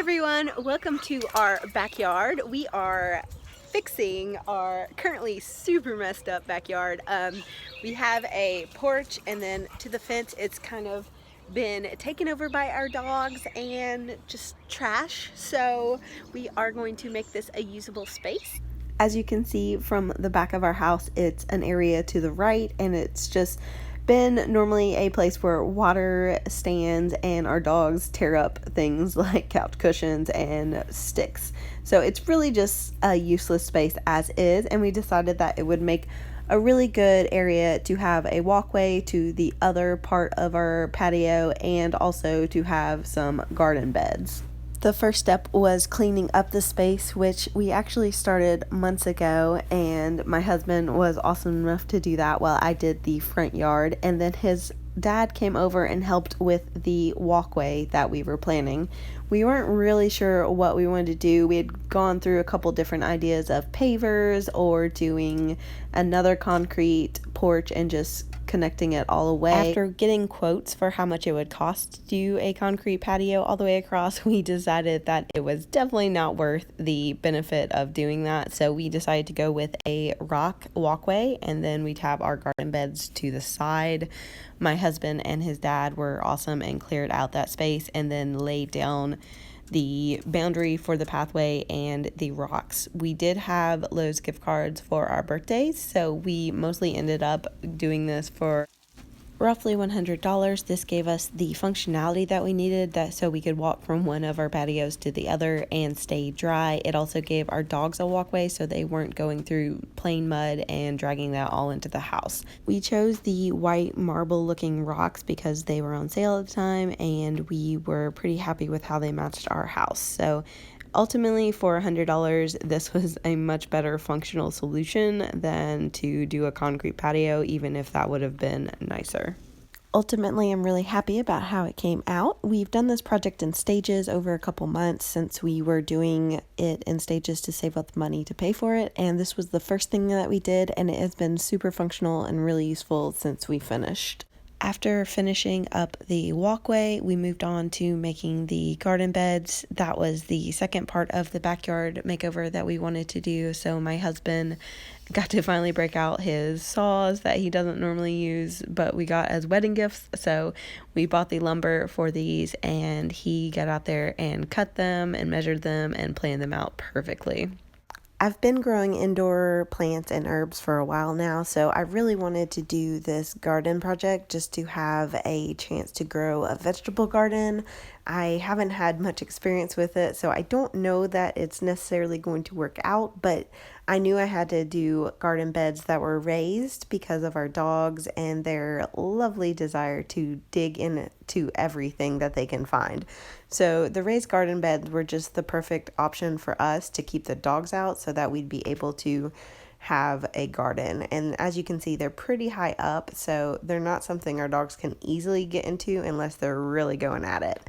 everyone, welcome to our backyard. We are fixing our currently super messed up backyard. We have a porch, and then to the fence it's kind of been taken over by our dogs and just trash, so we are going to make this a usable space. As you can see from the back of our house, it's an area to the right, and it's just been normally a place where water stands and our dogs tear up things like couch cushions and sticks. So it's really just a useless space as is, and we decided that it would make a really good area to have a walkway to the other part of our patio and also to have some garden beds. The first step was cleaning up the space, which we actually started months ago, and my husband was awesome enough to do that while I did the front yard, and then his dad came over and helped with the walkway that we were planning. We weren't really sure what we wanted to do. We had gone through a couple different ideas of pavers or doing another concrete porch and just connecting it all the way. After getting quotes for how much it would cost to do a concrete patio all the way across, we decided that it was definitely not worth the benefit of doing that. So we decided to go with a rock walkway, and then we'd have our garden beds to the side. My husband and his dad were awesome and cleared out that space and then laid down the boundary for the pathway and the rocks. We did have Lowe's gift cards for our birthdays, so we mostly ended up doing this for roughly $100. This gave us the functionality that we needed, that so we could walk from one of our patios to the other and stay dry. It also gave our dogs a walkway so they weren't going through plain mud and dragging that all into the house. We chose the white marble looking rocks because they were on sale at the time, and we were pretty happy with how they matched our house. So ultimately, for $100, this was a much better functional solution than to do a concrete patio, even if that would have been nicer. Ultimately, I'm really happy about how it came out. We've done this project in stages over a couple months since we were doing it in stages to save up the money to pay for it, and this was the first thing that we did, and it has been super functional and really useful since we finished. After finishing up the walkway, we moved on to making the garden beds. That was the second part of the backyard makeover that we wanted to do. So my husband got to finally break out his saws that he doesn't normally use, but we got as wedding gifts. So we bought the lumber for these, and he got out there and cut them and measured them and planned them out perfectly. I've been growing indoor plants and herbs for a while now, so I really wanted to do this garden project just to have a chance to grow a vegetable garden. I haven't had much experience with it, so I don't know that it's necessarily going to work out, but I knew I had to do garden beds that were raised because of our dogs and their lovely desire to dig into everything that they can find. So the raised garden beds were just the perfect option for us to keep the dogs out so that we'd be able to have a garden. And as you can see, they're pretty high up, so they're not something our dogs can easily get into unless they're really going at it.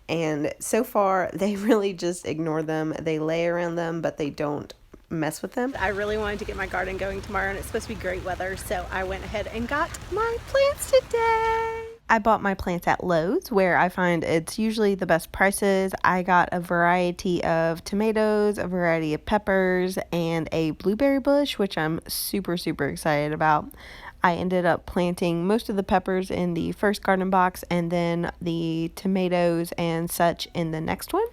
And so far, they really just ignore them. They lay around them, but they don't mess with them. I really wanted to get my garden going tomorrow, and it's supposed to be great weather, so I went ahead and got my plants today. I bought my plants at Lowe's, where I find it's usually the best prices. I got a variety of tomatoes, a variety of peppers, and a blueberry bush, which I'm super excited about. I ended up planting most of the peppers in the first garden box and then the tomatoes and such in the next one.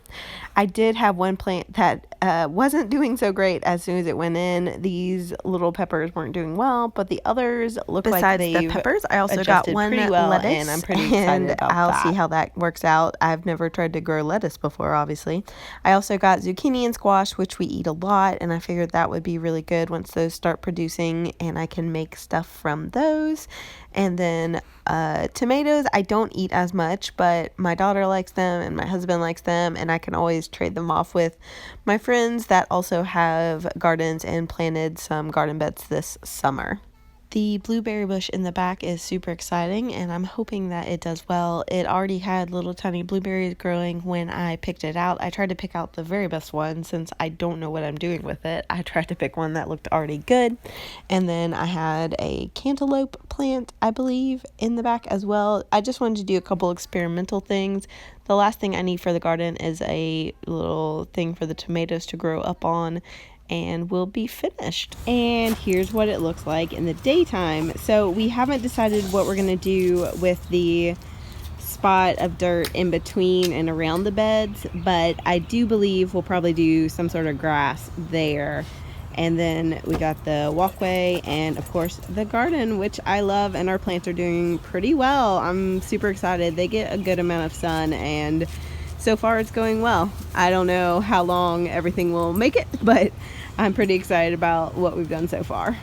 I did have one plant that wasn't doing so great as soon as it went in. These little peppers weren't doing well, but the others look like they've the peppers, I also got one pretty well, lettuce, and I'm pretty excited about I'll that. see how that works out. I've never tried to grow lettuce before, obviously. I also got zucchini and squash, which we eat a lot, and I figured that would be really good once those start producing and I can make stuff from those. And then tomatoes I don't eat as much, but my daughter likes them and my husband likes them, and I can always trade them off with my friends that also have gardens and planted some garden beds this summer. The blueberry bush in the back is super exciting, and I'm hoping that it does well. It already had little tiny blueberries growing when I picked it out. I tried to pick out the very best one since I don't know what I'm doing with it. I tried to pick one that looked already good. And then I had a cantaloupe plant, I believe, in the back as well. I just wanted to do a couple experimental things. The last thing I need for the garden is a little thing for the tomatoes to grow up on, and we'll be finished. And here's what it looks like in the daytime. So we haven't decided what we're gonna do with the spot of dirt in between and around the beds, but I do believe we'll probably do some sort of grass there. And then we got the walkway and of course the garden, which I love, and our plants are doing pretty well. I'm super excited. They get a good amount of sun, and so far it's going well. I don't know how long everything will make it, but I'm pretty excited about what we've done so far.